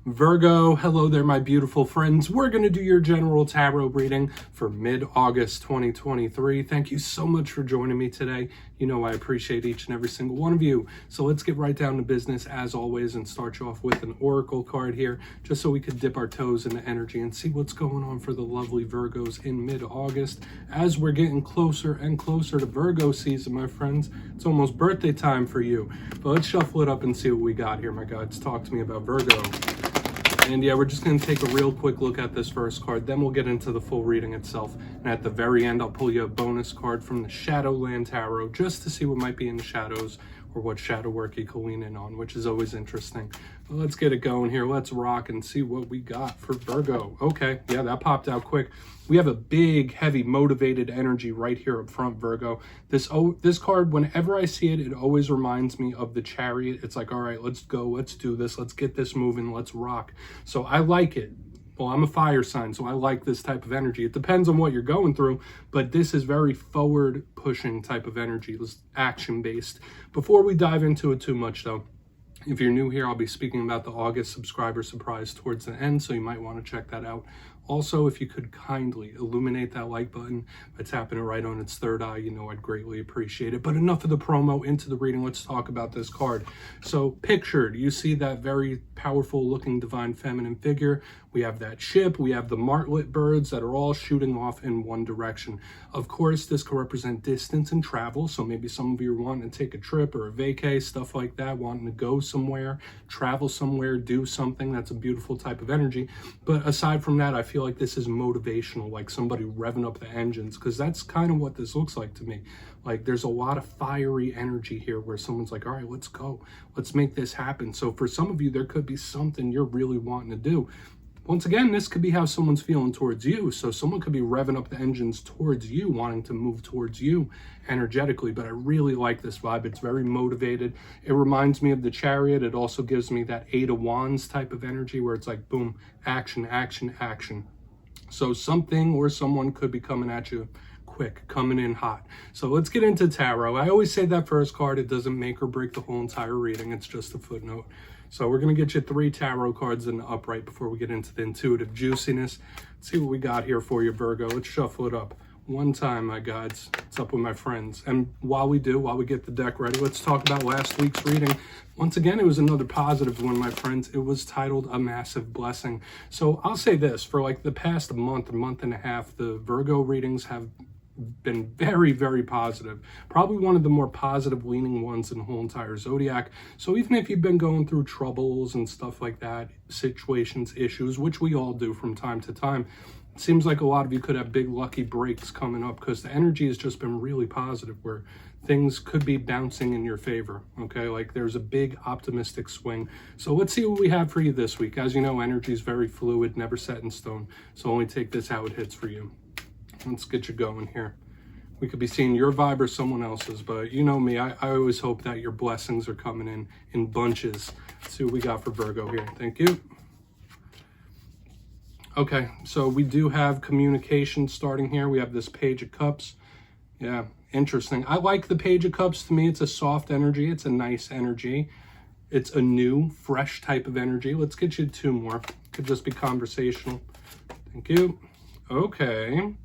Virgo, hello there, my beautiful friends. We're going to do your general tarot reading for mid-August 2023. Thank you so much for joining me today. You know I appreciate each and every single one of you. So let's get right down to business as always and start you off with an oracle card here, just so we could dip our toes in the energy and see what's going on for the lovely Virgos in mid-August. As we're getting closer and closer to Virgo season, my friends, it's almost birthday time for you. But let's shuffle it up and see what we got here, my gods. Talk to me about Virgo. And yeah, we're just going to take a real quick look at this first card, then we'll get into the full reading itself. And at the very end, I'll pull you a bonus card from the Shadowland Tarot just to see what might be in the shadows or what shadow work you can lean in on, which is always interesting. But let's get it going here. Let's rock and see what we got for Virgo. Okay, yeah, that popped out quick. We have a big, heavy, motivated energy right here up front, Virgo. This card, whenever I see it, it always reminds me of the Chariot. It's like, all right, let's go, let's do this, let's get this moving, let's rock. So I like it. Well, I'm a fire sign, so I like this type of energy. It depends on what you're going through, but this is very forward-pushing type of energy. It's action-based. Before we dive into it too much, though, if you're new here, I'll be speaking about the August subscriber surprise towards the end, so you might want to check that out. Also, if you could kindly illuminate that like button by tapping it right on its third eye, you know I'd greatly appreciate it. But enough of the promo, into the reading. Let's talk about this card. So pictured, you see that very powerful looking divine feminine figure. We have that ship, we have the martlet birds that are all shooting off in one direction. Of course, this could represent distance and travel. So maybe some of you are wanting to take a trip or a vacay, stuff like that, wanting to go somewhere, travel somewhere, do something. That's a beautiful type of energy. But aside from that, I feel like this is motivational, like somebody revving up the engines, because that's kind of what this looks like to me. Like there's a lot of fiery energy here where someone's like, all right, let's go, let's make this happen. So for some of you, there could be something you're really wanting to do. Once again, this could be how someone's feeling towards you. So someone could be revving up the engines towards you, wanting to move towards you energetically. But I really like this vibe. It's very motivated. It reminds me of the Chariot. It also gives me that Eight of Wands type of energy where it's like, boom, action, action, action. So something or someone could be coming at you quick, coming in hot. So let's get into tarot. I always say that first card, it doesn't make or break the whole entire reading. It's just a footnote. So we're going to get you 3 tarot cards in the upright before we get into the intuitive juiciness. Let's see what we got here for you, Virgo. Let's shuffle it up. One time, my gods. It's up with my friends. And while we get the deck ready, let's talk about last week's reading. Once again, it was another positive one, my friends. It was titled A Massive Blessing. So I'll say this, for like the past month and a half, the Virgo readings have been very, very positive. Probably one of the more positive leaning ones in the whole entire zodiac. So even if you've been going through troubles and stuff like that, situations, issues, which we all do from time to time, it seems like a lot of you could have big lucky breaks coming up because the energy has just been really positive where things could be bouncing in your favor. Okay, like there's a big optimistic swing. So let's see what we have for you this week. As you know, energy is very fluid, never set in stone. So only take this how it hits for you. Let's get you going here. We could be seeing your vibe or someone else's, but you know me, I always hope that your blessings are coming in bunches. Let's see what we got for Virgo here. Thank you. Okay, so we do have communication starting here. We have this Page of Cups. Yeah, interesting. I like the Page of Cups. To me, it's a soft energy. It's a nice energy. It's a new, fresh type of energy. Let's get you 2 more. Could just be conversational. Thank you. Okay.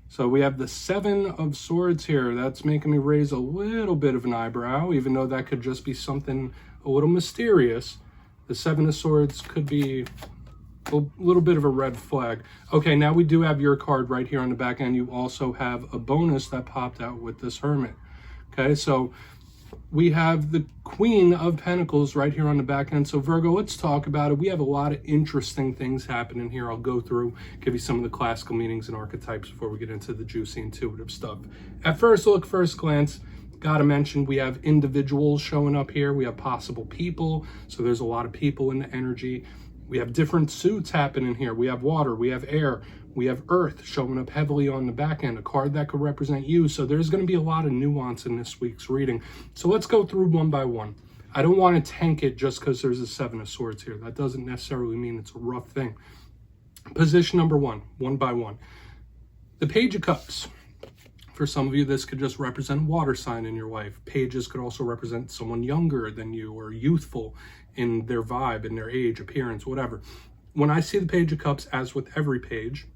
So we have the 7 of Swords here. That's making me raise a little bit of an eyebrow, even though that could just be something a little mysterious. The 7 of Swords could be a little bit of a red flag. Okay, now we do have your card right here on the back end. You also have a bonus that popped out with this Hermit. Okay, so we have the Queen of Pentacles right here on the back end. So Virgo, let's talk about it. We have a lot of interesting things happening here. I'll go through, give you some of the classical meanings and archetypes before we get into the juicy intuitive stuff. At first look, first glance, gotta mention we have individuals showing up here. We have possible people. So there's a lot of people in the energy. We have different suits happening here. We have water, we have air, we have earth showing up heavily on the back end, a card that could represent you. So there's going to be a lot of nuance in this week's reading. So let's go through one by one. I don't want to tank it just because there's a 7 of Swords here. That doesn't necessarily mean it's a rough thing. Position number 1, one by one. The Page of Cups. For some of you, this could just represent water sign in your life. Pages could also represent someone younger than you or youthful in their vibe, in their age, appearance, whatever. When I see the Page of Cups, as with every page,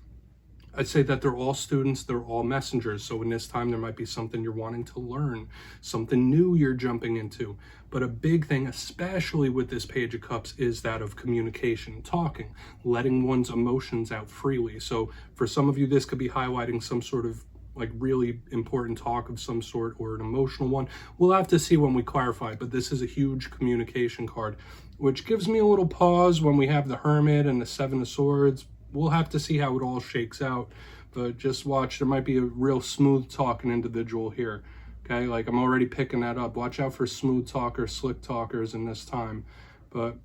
I say that they're all students, they're all messengers. So in this time, there might be something you're wanting to learn, something new you're jumping into. But a big thing, especially with this Page of Cups, is that of communication, talking, letting one's emotions out freely. So for some of you, this could be highlighting some sort of like really important talk of some sort or an emotional one. We'll have to see when we clarify, but this is a huge communication card, which gives me a little pause when we have the Hermit and the Seven of Swords. We'll have to see how it all shakes out, but just watch. There might be a real smooth talking individual here. Okay, like I'm already picking that up. Watch out for smooth talkers, slick talkers in this time. But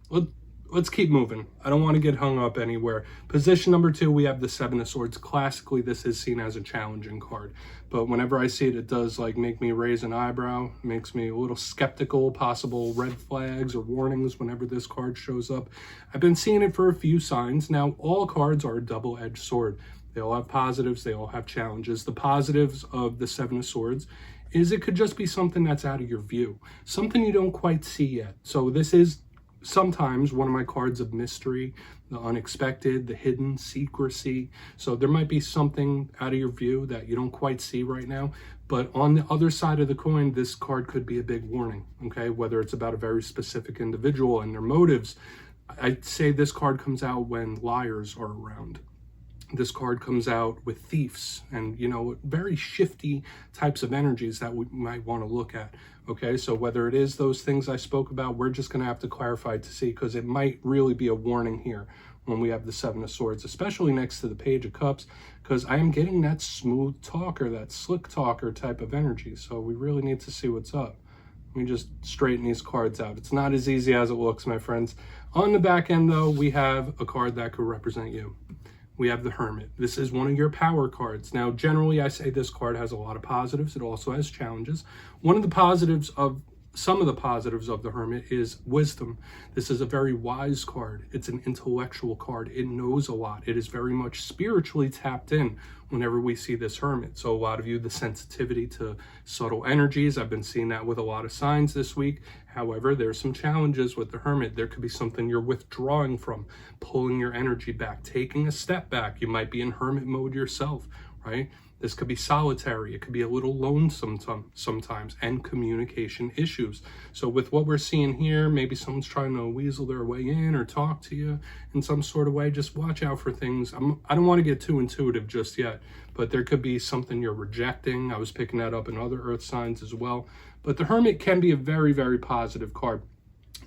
let's keep moving. I don't want to get hung up anywhere. Position number 2, we have the Seven of Swords. Classically, this is seen as a challenging card, but whenever I see it, it does like make me raise an eyebrow, makes me a little skeptical, possible red flags or warnings whenever this card shows up. I've been seeing it for a few signs. Now, all cards are a double-edged sword. They all have positives, they all have challenges. The positives of the Seven of Swords is it could just be something that's out of your view, something you don't quite see yet. So this is sometimes one of my cards of mystery, the unexpected, the hidden, secrecy. So there might be something out of your view that you don't quite see right now. But on the other side of the coin, this card could be a big warning, okay? Whether it's about a very specific individual and their motives. I'd say this card comes out when liars are around. This card comes out with thieves and, you know, very shifty types of energies that we might want to look at. Okay, so whether it is those things I spoke about, we're just going to have to clarify to see, because it might really be a warning here when we have the Seven of Swords, especially next to the Page of Cups, because I am getting that smooth talker, that slick talker type of energy. So we really need to see what's up. Let me just straighten these cards out. It's not as easy as it looks, my friends. On the back end, though, we have a card that could represent you. We have the Hermit. This is one of your power cards. Now, generally, I say this card has a lot of positives. It also has challenges. One of the positives of some of the positives of the Hermit is wisdom. This is a very wise card. It's an intellectual card. It knows a lot. It is very much spiritually tapped in whenever we see this Hermit. So a lot of you, the sensitivity to subtle energies, I've been seeing that with a lot of signs this week. However, there's some challenges with the Hermit. There could be something you're withdrawing from, pulling your energy back, taking a step back. You might be in Hermit mode yourself, right? This could be solitary. It could be a little lonesome sometimes, and communication issues. So with what we're seeing here, maybe someone's trying to weasel their way in or talk to you in some sort of way. Just watch out for things. I don't want to get too intuitive just yet, but there could be something you're rejecting. I was picking that up in other earth signs as well. But the Hermit can be a very, very positive card,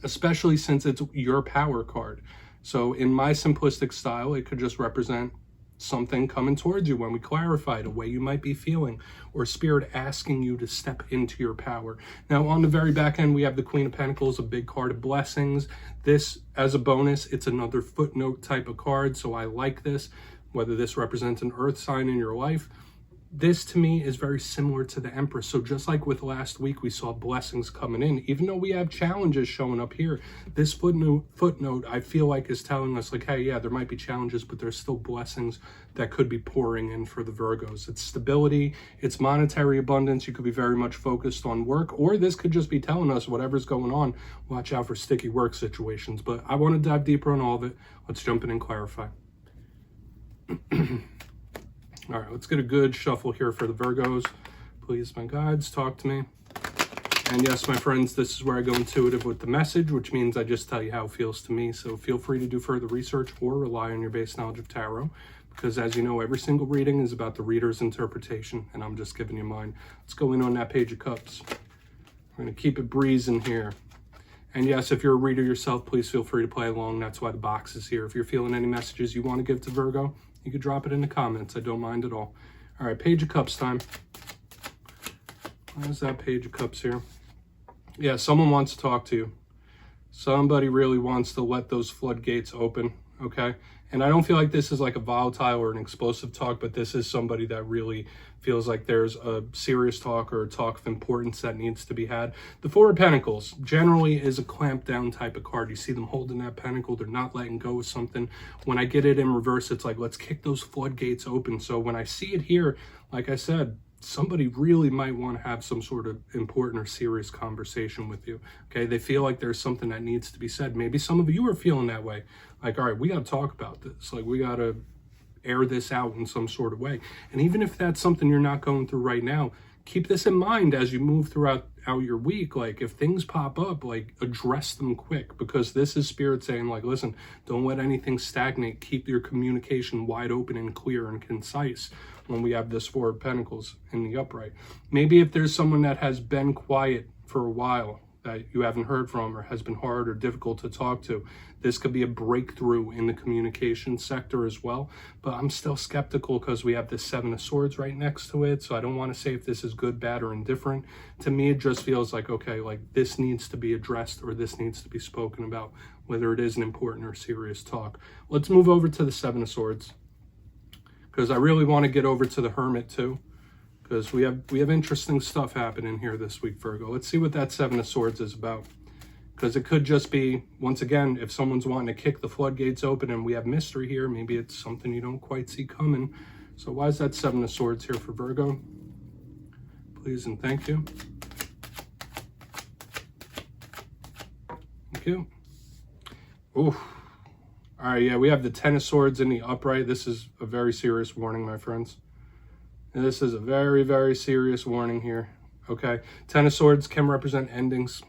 especially since it's your power card. So in my simplistic style, it could just represent something coming towards you when we clarify the way you might be feeling, or spirit asking you to step into your power. Now, on the very back end, we have the Queen of Pentacles, a big card of blessings. This, as a bonus, it's another footnote type of card, so I like this. Whether this represents an earth sign in your life, this to me is very similar to the Empress. So just like with last week, we saw blessings coming in. Even though we have challenges showing up here, this footnote I feel like is telling us like, hey, yeah, there might be challenges, but there's still blessings that could be pouring in for the Virgos. It's stability, it's monetary abundance. You could be very much focused on work, or this could just be telling us whatever's going on, watch out for sticky work situations. But I want to dive deeper on all of it. Let's jump in and clarify. All right, let's get a good shuffle here for the Virgos. Please, my guides, talk to me. And yes, my friends, this is where I go intuitive with the message, which means I just tell you how it feels to me. So feel free to do further research or rely on your base knowledge of tarot, because as you know, every single reading is about the reader's interpretation, and I'm just giving you mine. Let's go in on that Page of Cups. We're going to keep it breezing here. And yes, if you're a reader yourself, please feel free to play along. That's why the box is here. If you're feeling any messages you want to give to Virgo, you could drop it in the comments. I don't mind at all. All right, Page of Cups time. Where's that Page of Cups here? Yeah, someone wants to talk to you. Somebody really wants to let those floodgates open, okay? And I don't feel like this is like a volatile or an explosive talk, but this is somebody that really feels like there's a serious talk or a talk of importance that needs to be had. The Four of Pentacles generally is a clamped down type of card. You see them holding that pentacle. They're not letting go of something. When I get it in reverse, it's like, let's kick those floodgates open. So when I see it here, like I said, somebody really might want to have some sort of important or serious conversation with you. Okay, they feel like there's something that needs to be said. Maybe some of you are feeling that way. Like, all right, we got to talk about this. Like, we got to air this out in some sort of way. And even if that's something you're not going through right now, keep this in mind as you move throughout your week. Like, if things pop up, like, address them quick, because this is Spirit saying, like, listen, don't let anything stagnate. Keep your communication wide open and clear and concise when we have this Four of Pentacles in the upright. Maybe if there's someone that has been quiet for a while that you haven't heard from, or has been hard or difficult to talk to, this could be a breakthrough in the communication sector as well. But I'm still skeptical because we have this Seven of Swords right next to it. So I don't want to say if this is good, bad, or indifferent. To me, it just feels like, okay, like this needs to be addressed, or this needs to be spoken about, whether it is an important or serious talk. Let's move over to the Seven of Swords, because I really want to get over to the Hermit too, because we have interesting stuff happening here this week, Virgo. Let's see what that Seven of Swords is about, because it could just be, once again, if someone's wanting to kick the floodgates open and we have mystery here, maybe it's something you don't quite see coming. So why is that Seven of Swords here for Virgo? Please and thank you. Thank you. Ooh. All right, yeah, we have the Ten of Swords in the upright. This is a very serious warning, my friends. And this is a very, very serious warning here, okay? Ten of Swords can represent endings.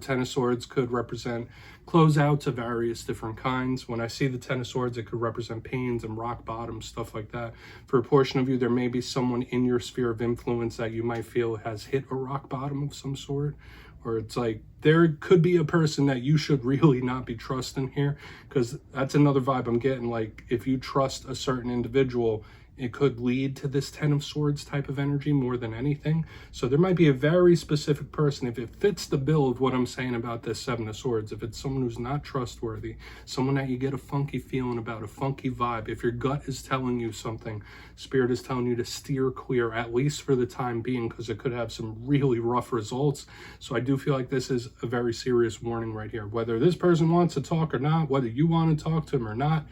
Ten of Swords could represent closeouts of various different kinds. When I see the Ten of Swords, it could represent pains and rock bottom, stuff like that. For a portion of you, there may be someone in your sphere of influence that you might feel has hit a rock bottom of some sort. Or it's like, there could be a person that you should really not be trusting here, because that's another vibe I'm getting. Like, if you trust a certain individual, it could lead to this Ten of Swords type of energy more than anything. So there might be a very specific person, if it fits the bill of what I'm saying about this Seven of Swords, if it's someone who's not trustworthy, someone that you get a funky feeling about, a funky vibe, if your gut is telling you something, Spirit is telling you to steer clear, at least for the time being, because it could have some really rough results. So I do feel like this is a very serious warning right here. Whether this person wants to talk or not, whether you want to talk to them or not,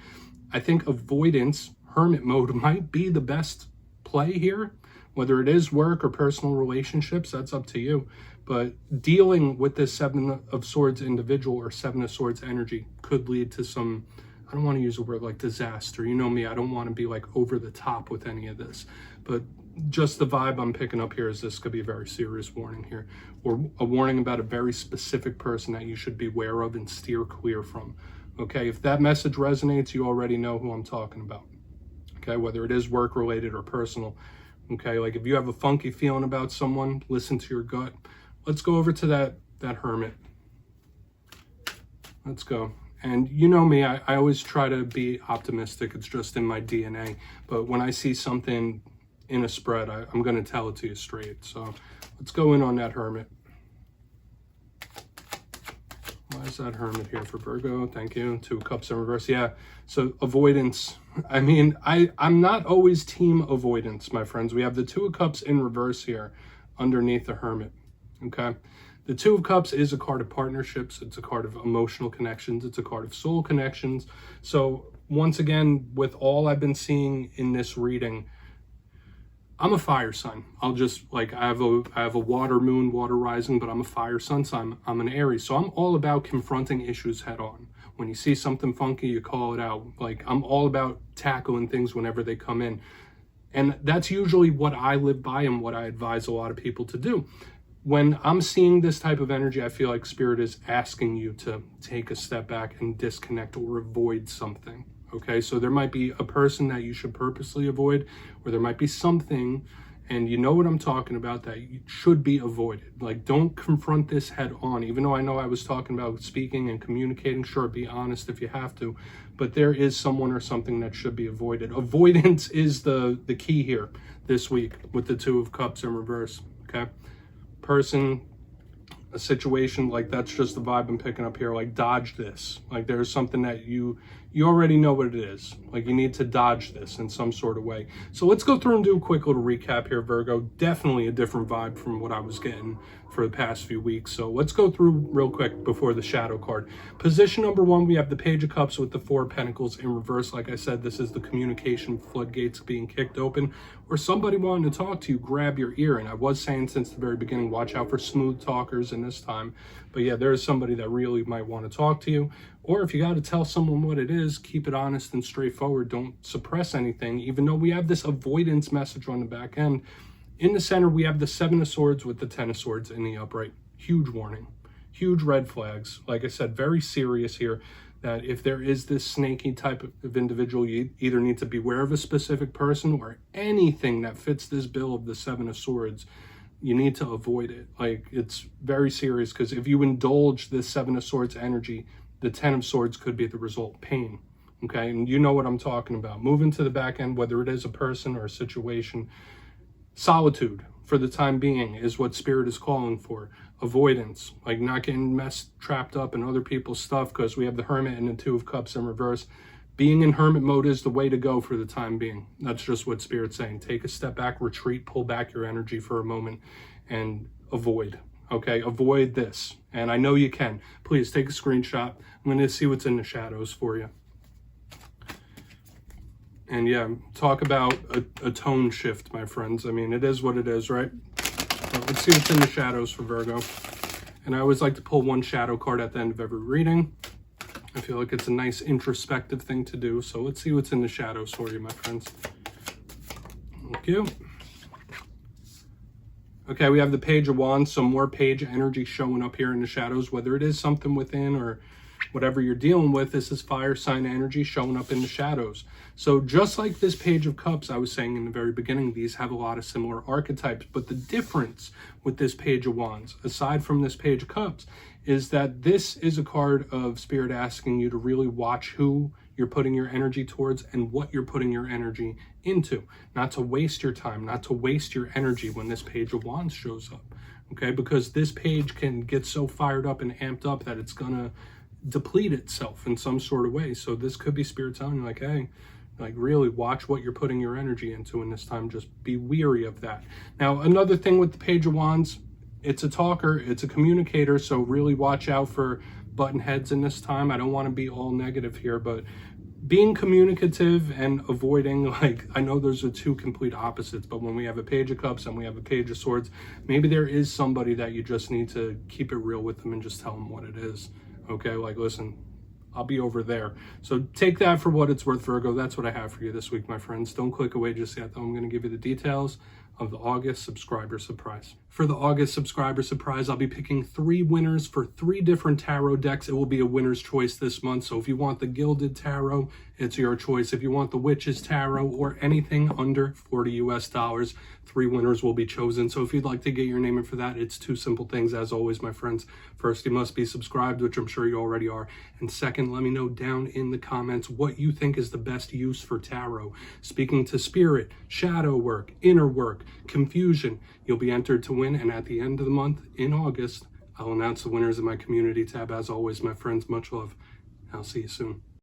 I think avoidance, Hermit mode, might be the best play here. Whether it is work or personal relationships, that's up to you. But dealing with this Seven of Swords individual or Seven of Swords energy could lead to some, I don't want to use a word like disaster. You know me, I don't want to be like over the top with any of this. But just the vibe I'm picking up here is this could be a very serious warning here. Or a warning about a very specific person that you should be aware of and steer clear from. Okay, if that message resonates, you already know who I'm talking about. Okay, whether it is work related or personal. Okay, like if you have a funky feeling about someone, listen to your gut. Let's go over to that Hermit. Let's go. And you know me, I always try to be optimistic. It's just in my DNA. But when I see something in a spread, I'm going to tell it to you straight. So let's go in on that Hermit. Why is that Hermit here for Virgo? Thank you. Two of Cups in reverse. Yeah, so avoidance. I mean, I'm not always team avoidance, my friends. We have the Two of Cups in reverse here underneath the Hermit, okay? The Two of Cups is a card of partnerships. It's a card of emotional connections. It's a card of soul connections. So once again, with all I've been seeing in this reading, I'm a fire sign. I'll just, like, I have a water moon, water rising, but I'm a fire sun, so I'm an Aries. So I'm all about confronting issues head on. When you see something funky, you call it out. Like, I'm all about tackling things whenever they come in. And that's usually what I live by and what I advise a lot of people to do. When I'm seeing this type of energy, I feel like Spirit is asking you to take a step back and disconnect or avoid something. Okay, so there might be a person that you should purposely avoid, or there might be something, and you know what I'm talking about, that should be avoided. Like, don't confront this head on. Even though I know I was talking about speaking and communicating, sure, be honest if you have to, but there is someone or something that should be avoided. Avoidance is the key here this week with the Two of Cups in reverse, okay? Person, a situation, like, that's just the vibe I'm picking up here. Like, dodge this. Like, there's something that you already know what it is. Like, you need to dodge this in some sort of way. So let's go through and do a quick little recap here, Virgo. Definitely a different vibe from what I was getting for the past few weeks. So let's go through real quick before the shadow card. Position number 1, we have the Page of Cups with the 4 of Pentacles in reverse. Like I said, this is the communication floodgates being kicked open, or somebody wanting to talk to you, grab your ear. And I was saying since the very beginning, watch out for smooth talkers in this time. But yeah, there is somebody that really might want to talk to you. Or if you got to tell someone what it is, keep it honest and straightforward. Don't suppress anything, even though we have this avoidance message on the back end. In the center, we have the 7 of Swords with the 10 of Swords in the upright. Huge warning, huge red flags. Like I said, very serious here, that if there is this snaky type of individual, you either need to beware of a specific person or anything that fits this bill of the 7 of Swords. You need to avoid it. Like, it's very serious, because if you indulge this 7 of Swords energy, the 10 of Swords could be the result, pain. Okay, and you know what I'm talking about. Moving to the back end, whether it is a person or a situation, solitude for the time being is what Spirit is calling for. Avoidance, like not getting trapped up in other people's stuff, because we have the Hermit and the 2 of Cups in reverse. Being in hermit mode is the way to go for the time being. That's just what Spirit's saying. Take a step back, retreat, pull back your energy for a moment, and avoid. Okay, avoid this. And I know you can. Please take a screenshot. I'm going to see what's in the shadows for you. And yeah, talk about a tone shift, my friends. I mean, it is what it is, right? But let's see what's in the shadows for Virgo. And I always like to pull one shadow card at the end of every reading. I feel like it's a nice introspective thing to do. So let's see what's in the shadows for you, my friends. Thank you. Okay, we have the Page of Wands, some more page energy showing up here in the shadows, whether it is something within or whatever you're dealing with. This is fire sign energy showing up in the shadows. So just like this Page of Cups, I was saying in the very beginning, these have a lot of similar archetypes. But the difference with this Page of Wands, aside from this Page of Cups, is that this is a card of Spirit asking you to really watch who you're putting your energy towards and what you're putting your energy into. Not to waste your time, not to waste your energy when this Page of Wands shows up. Okay, because this page can get so fired up and amped up that it's gonna deplete itself in some sort of way. So this could be Spirit telling you, like, hey, like, really watch what you're putting your energy into in this time. Just be weary of that. Now, another thing with the Page of Wands, it's a talker, it's a communicator, so really watch out for button heads in this time. I don't want to be all negative here, but being communicative and avoiding, like, I know those are 2 complete opposites, but when we have a Page of Cups and we have a Page of Swords, maybe there is somebody that you just need to keep it real with them and just tell them what it is. Okay, like, listen, I'll be over there. So take that for what it's worth, Virgo. That's what I have for you this week, my friends. Don't click away just yet, though. I'm going to give you the details of the August subscriber surprise. For the August subscriber surprise, I'll be picking 3 winners for 3 different tarot decks. It will be a winner's choice this month. So if you want the Gilded Tarot, it's your choice. If you want the Witch's Tarot or anything under $40 US, 3 winners will be chosen. So if you'd like to get your name in for that, it's 2 simple things, as always, my friends. First, you must be subscribed, which I'm sure you already are. And second, let me know down in the comments what you think is the best use for tarot. Speaking to spirit, shadow work, inner work, confusion. You'll be entered to win. And at the end of the month, in August, I'll announce the winners in my community tab. As always, my friends, much love. I'll see you soon.